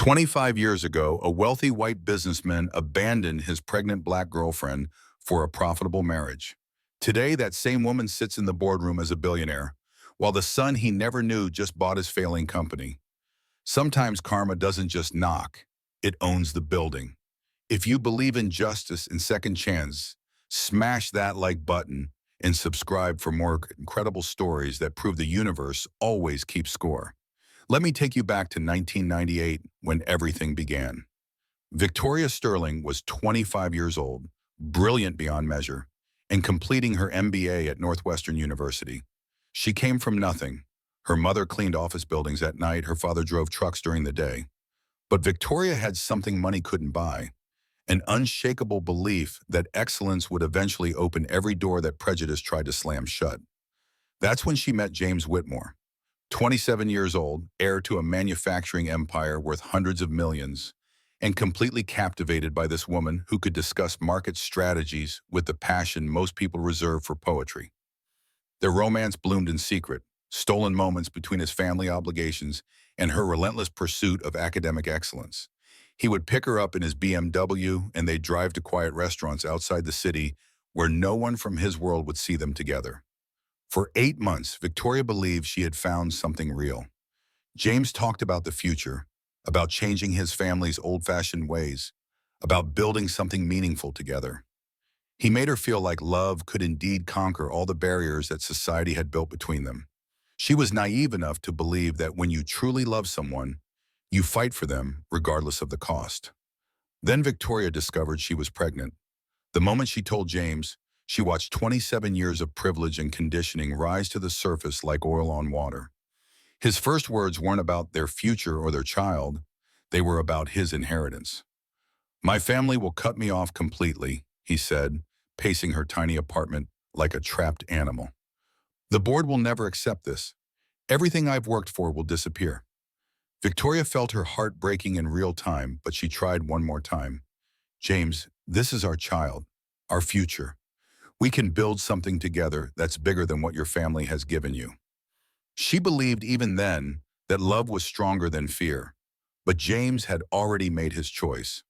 25 years ago, a wealthy white businessman abandoned his pregnant black girlfriend for a profitable marriage. Today, that same woman sits in the boardroom as a billionaire, while the son he never knew just bought his failing company. Sometimes karma doesn't just knock, it owns the building. If you believe in justice and second chance, smash that like button and subscribe for more incredible stories that prove the universe always keeps score. Let me take you back to 1998 when everything began. Victoria Sterling was 25 years old, brilliant beyond measure, and completing her MBA at Northwestern University. She came from nothing. Her mother cleaned office buildings at night, her father drove trucks during the day. But Victoria had something money couldn't buy, an unshakable belief that excellence would eventually open every door that prejudice tried to slam shut. That's when she met James Whitmore. 27 years old, heir to a manufacturing empire worth hundreds of millions, and completely captivated by this woman who could discuss market strategies with the passion most people reserve for poetry. Their romance bloomed in secret, stolen moments between his family obligations and her relentless pursuit of academic excellence. He would pick her up in his BMW and they'd drive to quiet restaurants outside the city where no one from his world would see them together. For 8 months, Victoria believed she had found something real. James talked about the future, about changing his family's old-fashioned ways, about building something meaningful together. He made her feel like love could indeed conquer all the barriers that society had built between them. She was naive enough to believe that when you truly love someone, you fight for them regardless of the cost. Then Victoria discovered she was pregnant. The moment she told James, she watched 27 years of privilege and conditioning rise to the surface like oil on water. His first words weren't about their future or their child. They were about his inheritance. "My family will cut me off completely," he said, pacing her tiny apartment like a trapped animal. "The board will never accept this. Everything I've worked for will disappear." Victoria felt her heart breaking in real time, but she tried one more time. "James, this is our child, our future. We can build something together that's bigger than what your family has given you." She believed even then that love was stronger than fear, but James had already made his choice.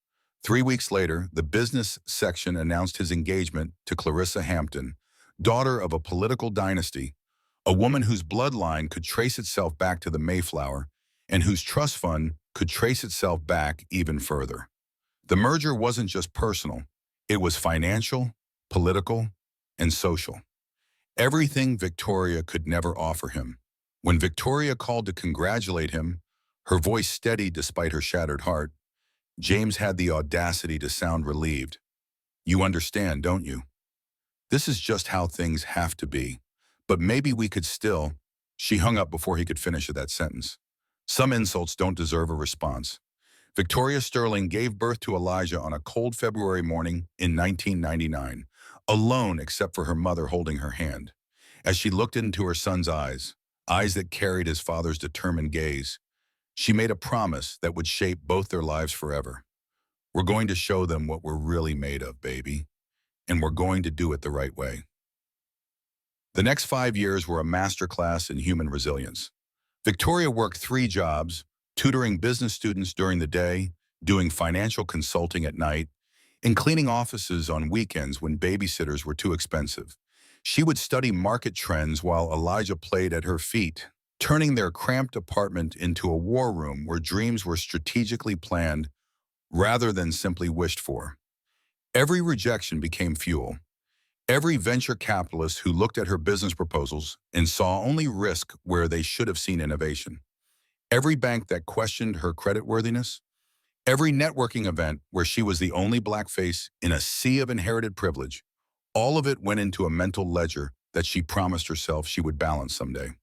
3 weeks later, the business section announced his engagement to Clarissa Hampton, daughter of a political dynasty, a woman whose bloodline could trace itself back to the Mayflower and whose trust fund could trace itself back even further. The merger wasn't just personal, it was financial, political, and social. Everything Victoria could never offer him. When Victoria called to congratulate him, her voice steady despite her shattered heart, James had the audacity to sound relieved. "You understand, don't you? This is just how things have to be. But maybe we could still—" She hung up before he could finish that sentence. Some insults don't deserve a response. Victoria Sterling gave birth to Elijah on a cold February morning in 1999, alone except for her mother holding her hand. As she looked into her son's eyes, eyes that carried his father's determined gaze, she made a promise that would shape both their lives forever. "We're going to show them what we're really made of, baby, and we're going to do it the right way." The next 5 years were a masterclass in human resilience. Victoria worked 3 jobs, tutoring business students during the day, doing financial consulting at night, and cleaning offices on weekends when babysitters were too expensive. She would study market trends while Elijah played at her feet, turning their cramped apartment into a war room where dreams were strategically planned rather than simply wished for. Every rejection became fuel. Every venture capitalist who looked at her business proposals and saw only risk where they should have seen innovation. Every bank that questioned her creditworthiness. Every networking event where she was the only black face in a sea of inherited privilege. All of it went into a mental ledger that she promised herself she would balance someday.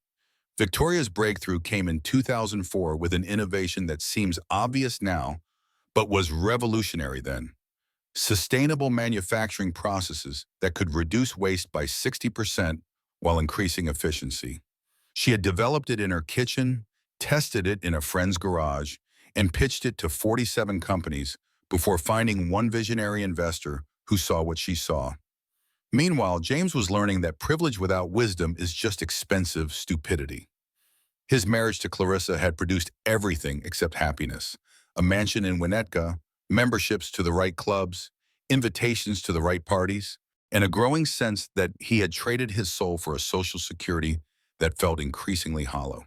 Victoria's breakthrough came in 2004 with an innovation that seems obvious now, but was revolutionary then. Sustainable manufacturing processes that could reduce waste by 60% while increasing efficiency. She had developed it in her kitchen, tested it in a friend's garage, and pitched it to 47 companies before finding one visionary investor who saw what she saw. Meanwhile, James was learning that privilege without wisdom is just expensive stupidity. His marriage to Clarissa had produced everything except happiness, a mansion in Winnetka, memberships to the right clubs, invitations to the right parties, and a growing sense that he had traded his soul for a social security that felt increasingly hollow.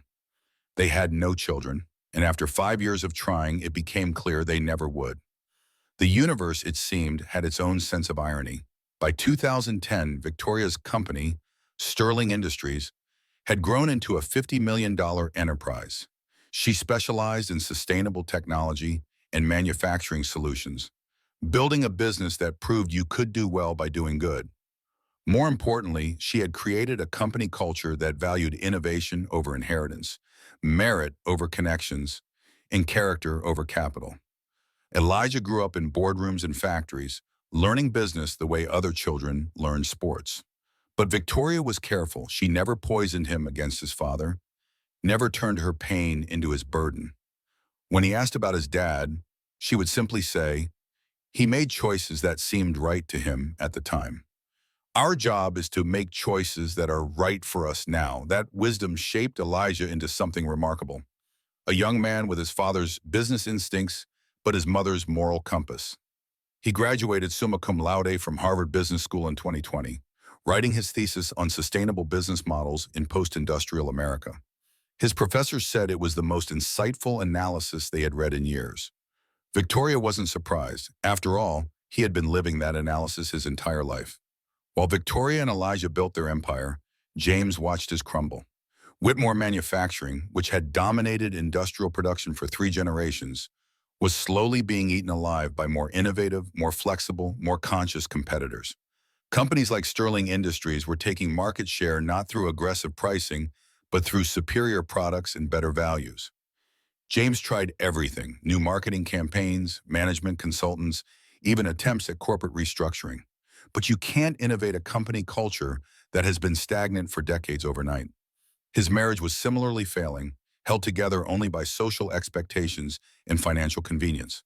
They had no children, and after 5 years of trying, it became clear they never would. The universe, it seemed, had its own sense of irony. By 2010, Victoria's company, Sterling Industries, had grown into a $50 million enterprise. She specialized in sustainable technology and manufacturing solutions, building a business that proved you could do well by doing good. More importantly, she had created a company culture that valued innovation over inheritance, merit over connections, and character over capital. Elijah grew up in boardrooms and factories, learning business the way other children learn sports. But Victoria was careful. She never poisoned him against his father, never turned her pain into his burden. When he asked about his dad, she would simply say, he made choices that seemed right to him at the time. Our job is to make choices that are right for us now. That wisdom shaped Elijah into something remarkable. A young man with his father's business instincts, but his mother's moral compass. He graduated summa cum laude from Harvard Business School in 2020, writing his thesis on sustainable business models in post-industrial America. His professors said it was the most insightful analysis they had read in years. Victoria wasn't surprised. After all, he had been living that analysis his entire life. While Victoria and Elijah built their empire, James watched his crumble. Whitmore Manufacturing, which had dominated industrial production for 3 generations, was slowly being eaten alive by more innovative, more flexible, more conscious competitors. Companies like Sterling Industries were taking market share not through aggressive pricing, but through superior products and better values. James tried everything: new marketing campaigns, management consultants, even attempts at corporate restructuring. But you can't innovate a company culture that has been stagnant for decades overnight. His marriage was similarly failing, held together only by social expectations and financial convenience.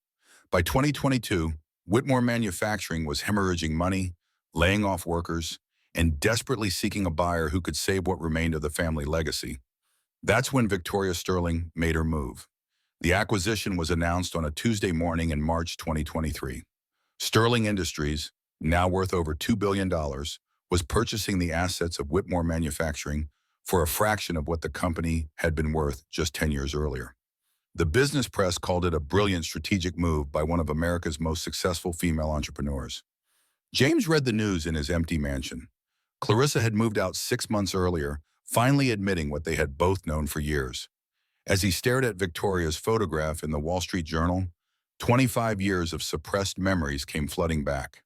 By 2022, Whitmore Manufacturing was hemorrhaging money, laying off workers, and desperately seeking a buyer who could save what remained of the family legacy. That's when Victoria Sterling made her move. The acquisition was announced on a Tuesday morning in March 2023. Sterling Industries, now worth over $2 billion, was purchasing the assets of Whitmore Manufacturing for a fraction of what the company had been worth just 10 years earlier. The business press called it a brilliant strategic move by one of America's most successful female entrepreneurs. James read the news in his empty mansion. Clarissa had moved out 6 months earlier, finally admitting what they had both known for years. As he stared at Victoria's photograph in the Wall Street Journal, 25 years of suppressed memories came flooding back.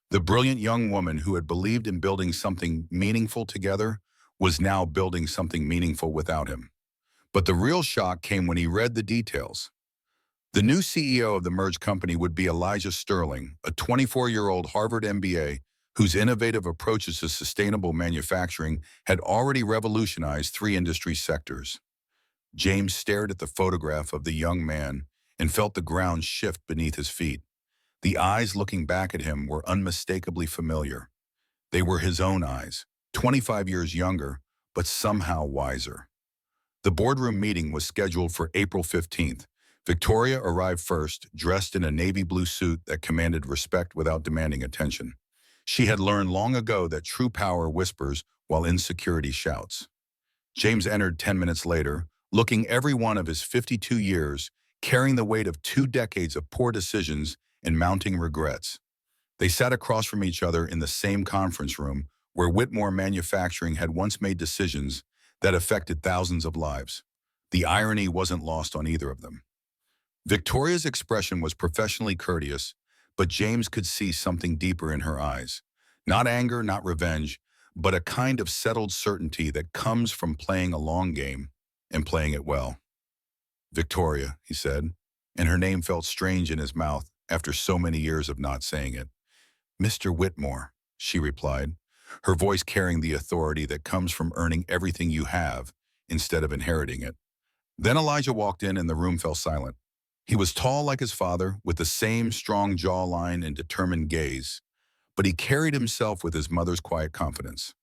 The brilliant young woman who had believed in building something meaningful together was now building something meaningful without him. But the real shock came when he read the details. The new CEO of the merged company would be Elijah Sterling, a 24-year-old Harvard MBA whose innovative approaches to sustainable manufacturing had already revolutionized 3 industry sectors. James stared at the photograph of the young man and felt the ground shift beneath his feet. The eyes looking back at him were unmistakably familiar. They were his own eyes, 25 years younger, but somehow wiser. The boardroom meeting was scheduled for April 15th. Victoria arrived first, dressed in a navy blue suit that commanded respect without demanding attention. She had learned long ago that true power whispers while insecurity shouts. James entered 10 minutes later, looking every one of his 52 years, carrying the weight of 2 decades of poor decisions and mounting regrets. They sat across from each other in the same conference room where Whitmore Manufacturing had once made decisions that affected thousands of lives. The irony wasn't lost on either of them. Victoria's expression was professionally courteous, but James could see something deeper in her eyes. Not anger, not revenge, but a kind of settled certainty that comes from playing a long game and playing it well. Victoria, he said, and her name felt strange in his mouth after so many years of not saying it. Mr. Whitmore, she replied, her voice carrying the authority that comes from earning everything you have instead of inheriting it. Then Elijah walked in and the room fell silent. He was tall like his father, with the same strong jawline and determined gaze, but he carried himself with his mother's quiet confidence.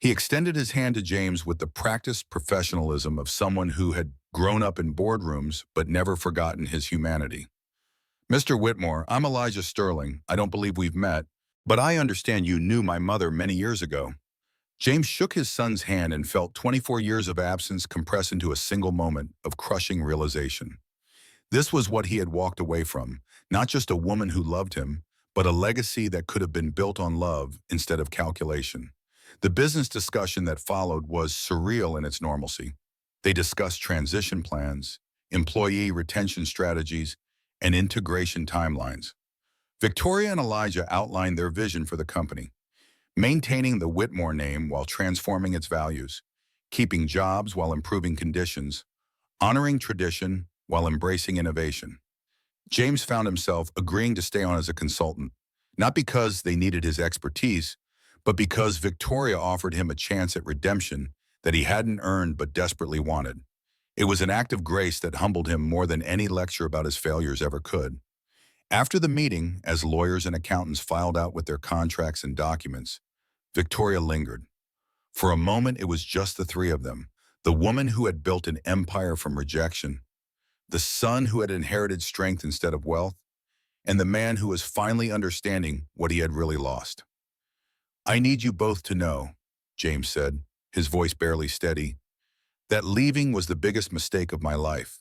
He extended his hand to James with the practiced professionalism of someone who had grown up in boardrooms but never forgotten his humanity. Mr. Whitmore, I'm Elijah Sterling. I don't believe we've met, but I understand you knew my mother many years ago. James shook his son's hand and felt 24 years of absence compress into a single moment of crushing realization. This was what he had walked away from, not just a woman who loved him, but a legacy that could have been built on love instead of calculation. The business discussion that followed was surreal in its normalcy. They discussed transition plans, employee retention strategies, and integration timelines. Victoria and Elijah outlined their vision for the company, maintaining the Whitmore name while transforming its values, keeping jobs while improving conditions, honoring tradition while embracing innovation. James found himself agreeing to stay on as a consultant, not because they needed his expertise, but because Victoria offered him a chance at redemption that he hadn't earned but desperately wanted. It was an act of grace that humbled him more than any lecture about his failures ever could. After the meeting, as lawyers and accountants filed out with their contracts and documents, Victoria lingered. For a moment, it was just the three of them, the woman who had built an empire from rejection, the son who had inherited strength instead of wealth, and the man who was finally understanding what he had really lost. I need you both to know, James said, his voice barely steady, that leaving was the biggest mistake of my life.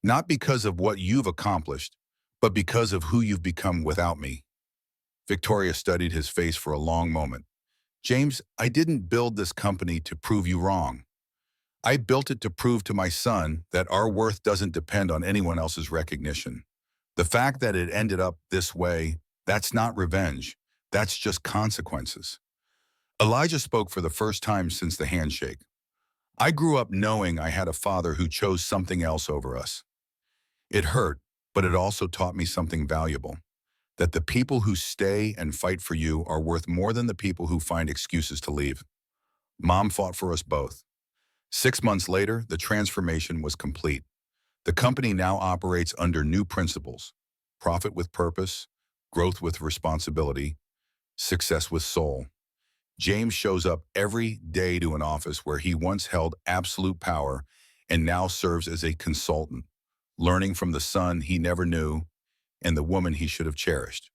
Not because of what you've accomplished, but because of who you've become without me. Victoria studied his face for a long moment. James, I didn't build this company to prove you wrong. I built it to prove to my son that our worth doesn't depend on anyone else's recognition. The fact that it ended up this way, that's not revenge. That's just consequences. Elijah spoke for the first time since the handshake. I grew up knowing I had a father who chose something else over us. It hurt, but it also taught me something valuable, that the people who stay and fight for you are worth more than the people who find excuses to leave. Mom fought for us both. 6 months later, the transformation was complete. The company now operates under new principles: profit with purpose, growth with responsibility, success with soul. James shows up every day to an office where he once held absolute power and now serves as a consultant, learning from the son he never knew and the woman he should have cherished.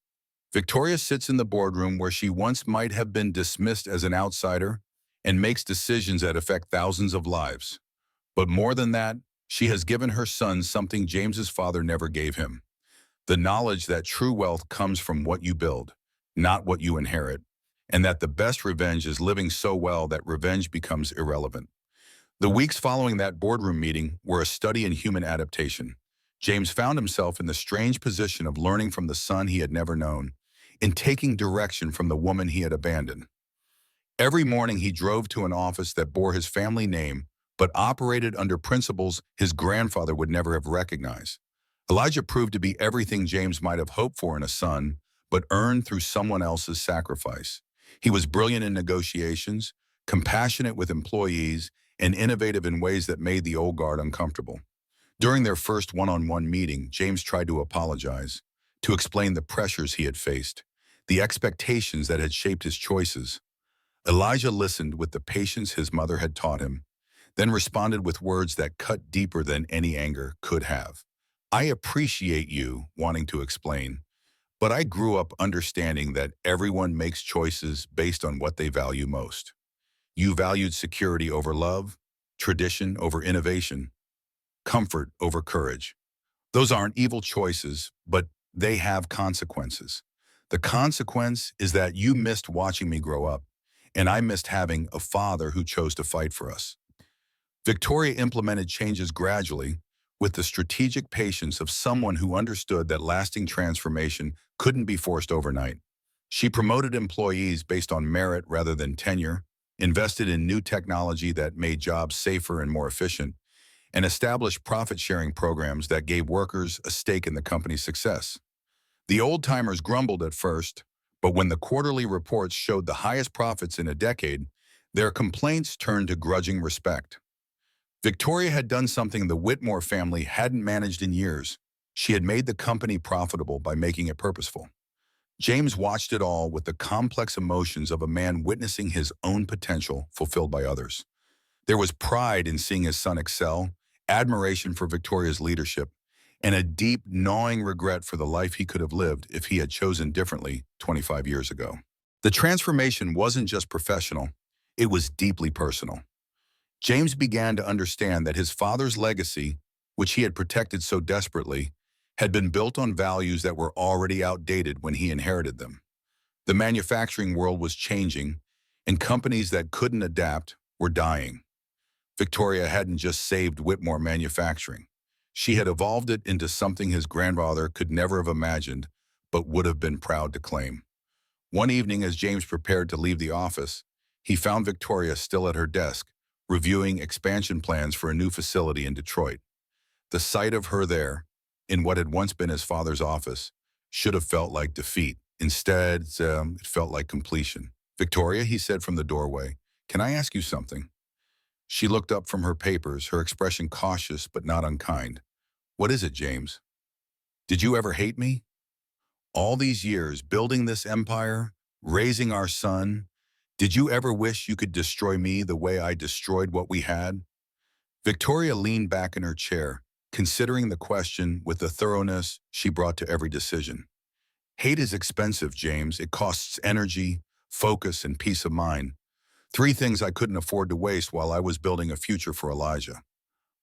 Victoria sits in the boardroom where she once might have been dismissed as an outsider and makes decisions that affect thousands of lives. But more than that, she has given her son something James's father never gave him: the knowledge that true wealth comes from what you build, not what you inherit, and that the best revenge is living so well that revenge becomes irrelevant. The weeks following that boardroom meeting were a study in human adaptation. James found himself in the strange position of learning from the son he had never known, in taking direction from the woman he had abandoned. Every morning he drove to an office that bore his family name, but operated under principles his grandfather would never have recognized. Elijah proved to be everything James might have hoped for in a son, but earned through someone else's sacrifice. He was brilliant in negotiations, compassionate with employees, and innovative in ways that made the old guard uncomfortable. During their first one-on-one meeting, James tried to apologize, to explain the pressures he had faced, the expectations that had shaped his choices. Elijah listened with the patience his mother had taught him, then responded with words that cut deeper than any anger could have. I appreciate you wanting to explain, but I grew up understanding that everyone makes choices based on what they value most. You valued security over love, tradition over innovation, comfort over courage. Those aren't evil choices, but they have consequences. The consequence is that you missed watching me grow up, and I missed having a father who chose to fight for us. Victoria implemented changes gradually, with the strategic patience of someone who understood that lasting transformation couldn't be forced overnight. She promoted employees based on merit rather than tenure, invested in new technology that made jobs safer and more efficient, and established profit-sharing programs that gave workers a stake in the company's success. The old-timers grumbled at first, but when the quarterly reports showed the highest profits in a decade, their complaints turned to grudging respect. Victoria had done something the Whitmore family hadn't managed in years. She had made the company profitable by making it purposeful. James watched it all with the complex emotions of a man witnessing his own potential fulfilled by others. There was pride in seeing his son excel, admiration for Victoria's leadership, and a deep, gnawing regret for the life he could have lived if he had chosen differently 25 years ago. The transformation wasn't just professional, it was deeply personal. James began to understand that his father's legacy, which he had protected so desperately, had been built on values that were already outdated when he inherited them. The manufacturing world was changing, and companies that couldn't adapt were dying. Victoria hadn't just saved Whitmore Manufacturing. She had evolved it into something his grandfather could never have imagined, but would have been proud to claim. One evening, as James prepared to leave the office, he found Victoria still at her desk, reviewing expansion plans for a new facility in Detroit. The sight of her there, in what had once been his father's office, should have felt like defeat. Instead, it felt like completion. "Victoria," he said from the doorway, "can I ask you something?" She looked up from her papers, her expression cautious but not unkind. "What is it, James?" "Did you ever hate me? All these years, building this empire, raising our son, did you ever wish you could destroy me the way I destroyed what we had?" Victoria leaned back in her chair, considering the question with the thoroughness she brought to every decision. "Hate is expensive, James. It costs energy, focus, and peace of mind. Three things I couldn't afford to waste while I was building a future for Elijah.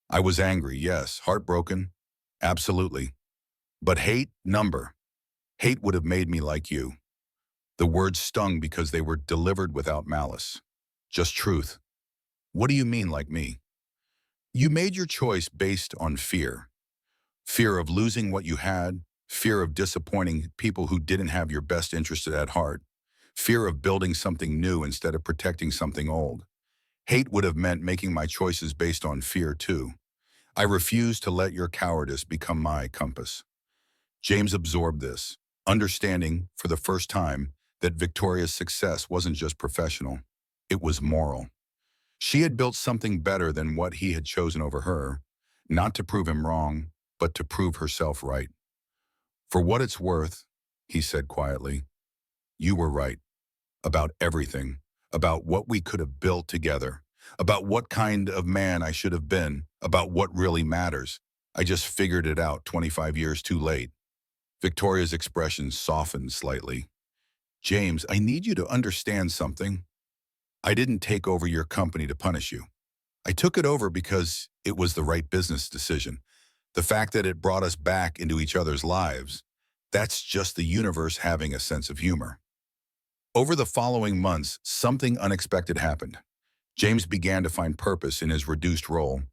I was angry, yes. Heartbroken? Absolutely. But hate? Number. Hate would have made me like you." The words stung because they were delivered without malice. Just truth. "What do you mean, like me?" "You made your choice based on fear. Fear of losing what you had, fear of disappointing people who didn't have your best interest at heart, fear of building something new instead of protecting something old. Hate would have meant making my choices based on fear, too. I refuse to let your cowardice become my compass." James absorbed this, understanding, for the first time, that Victoria's success wasn't just professional, it was moral. She had built something better than what he had chosen over her, not to prove him wrong, but to prove herself right. "For what it's worth," he said quietly, "you were right. About everything, about what we could have built together, about what kind of man I should have been, about what really matters. I just figured it out 25 years too late." Victoria's expression softened slightly. "James, I need you to understand something. I didn't take over your company to punish you. I took it over because it was the right business decision. The fact that it brought us back into each other's lives, that's just the universe having a sense of humor." Over the following months, something unexpected happened. James began to find purpose in his reduced role,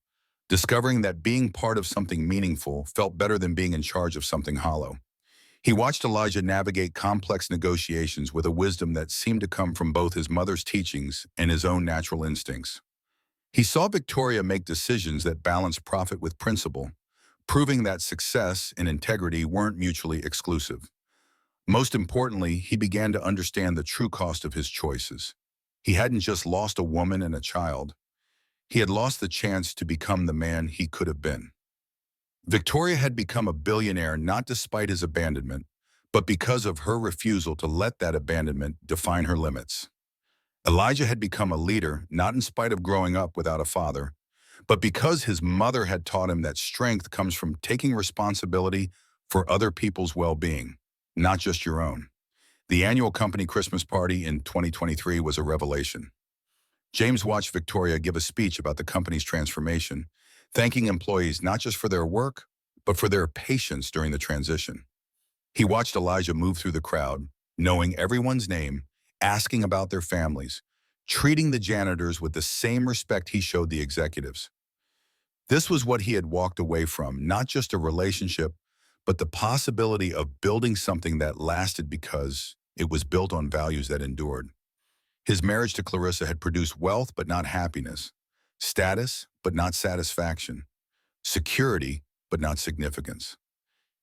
discovering that being part of something meaningful felt better than being in charge of something hollow. He watched Elijah navigate complex negotiations with a wisdom that seemed to come from both his mother's teachings and his own natural instincts. He saw Victoria make decisions that balanced profit with principle, proving that success and integrity weren't mutually exclusive. Most importantly, he began to understand the true cost of his choices. He hadn't just lost a woman and a child. He had lost the chance to become the man he could have been. Victoria had become a billionaire not despite his abandonment, but because of her refusal to let that abandonment define her limits. Elijah had become a leader not in spite of growing up without a father, but because his mother had taught him that strength comes from taking responsibility for other people's well-being, not just your own. The annual company Christmas party in 2023 was a revelation. James watched Victoria give a speech about the company's transformation, thanking employees not just for their work, but for their patience during the transition. He watched Elijah move through the crowd, knowing everyone's name, asking about their families, treating the janitors with the same respect he showed the executives. This was what he had walked away from, not just a relationship, but the possibility of building something that lasted because it was built on values that endured. His marriage to Clarissa had produced wealth but not happiness, status but not satisfaction, security but not significance.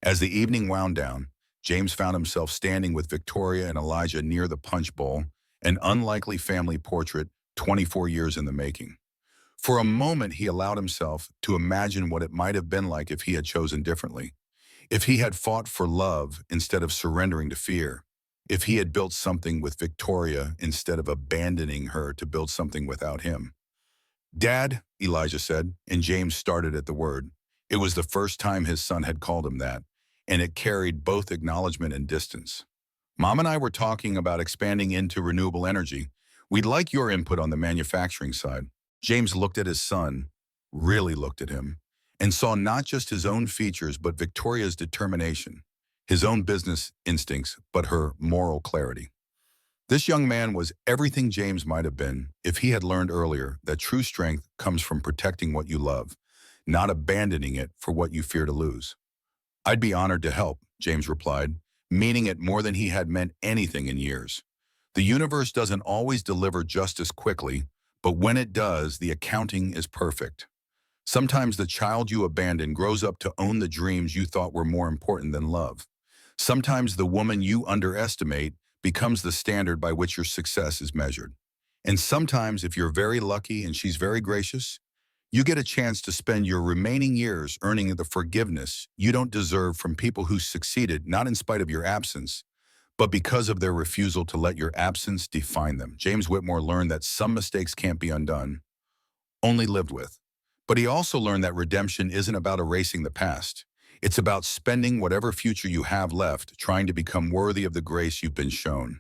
As the evening wound down, James found himself standing with Victoria and Elijah near the punch bowl, an unlikely family portrait 24 years in the making. For a moment, he allowed himself to imagine what it might have been like if he had chosen differently, if he had fought for love instead of surrendering to fear, if he had built something with Victoria instead of abandoning her to build something without him. "Dad," Elijah said, and James started at the word. It was the first time his son had called him that, and it carried both acknowledgement and distance. Mom and I were talking about expanding into renewable energy. We'd like your input on the manufacturing side. James looked at his son, really looked at him, and saw not just his own features, but Victoria's determination, his own business instincts, but her moral clarity. This young man was everything James might have been if he had learned earlier that true strength comes from protecting what you love, not abandoning it for what you fear to lose. I'd be honored to help, James replied, meaning it more than he had meant anything in years. The universe doesn't always deliver justice quickly, but when it does, the accounting is perfect. Sometimes the child you abandon grows up to own the dreams you thought were more important than love. Sometimes the woman you underestimate becomes the standard by which your success is measured. And sometimes, if you're very lucky and she's very gracious, you get a chance to spend your remaining years earning the forgiveness you don't deserve from people who succeeded not in spite of your absence, but because of their refusal to let your absence define them. James Whitmore learned that some mistakes can't be undone, only lived with. But he also learned that redemption isn't about erasing the past. It's about spending whatever future you have left trying to become worthy of the grace you've been shown.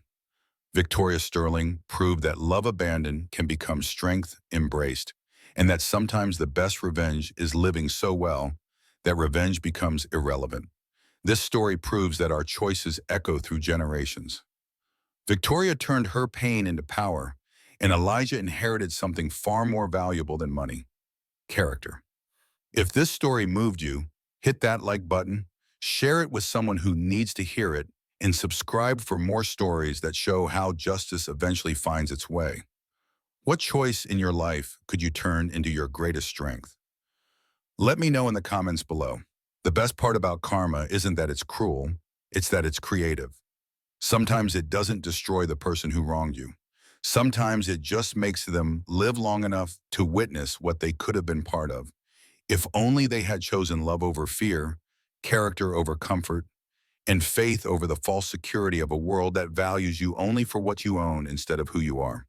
Victoria Sterling proved that love abandoned can become strength embraced, and that sometimes the best revenge is living so well that revenge becomes irrelevant. This story proves that our choices echo through generations. Victoria turned her pain into power, and Elijah inherited something far more valuable than money: character. If this story moved you, hit that like button, share it with someone who needs to hear it, and subscribe for more stories that show how justice eventually finds its way. What choice in your life could you turn into your greatest strength? Let me know in the comments below. The best part about karma isn't that it's cruel, it's that it's creative. Sometimes it doesn't destroy the person who wronged you. Sometimes it just makes them live long enough to witness what they could have been part of. If only they had chosen love over fear, character over comfort, and faith over the false security of a world that values you only for what you own instead of who you are.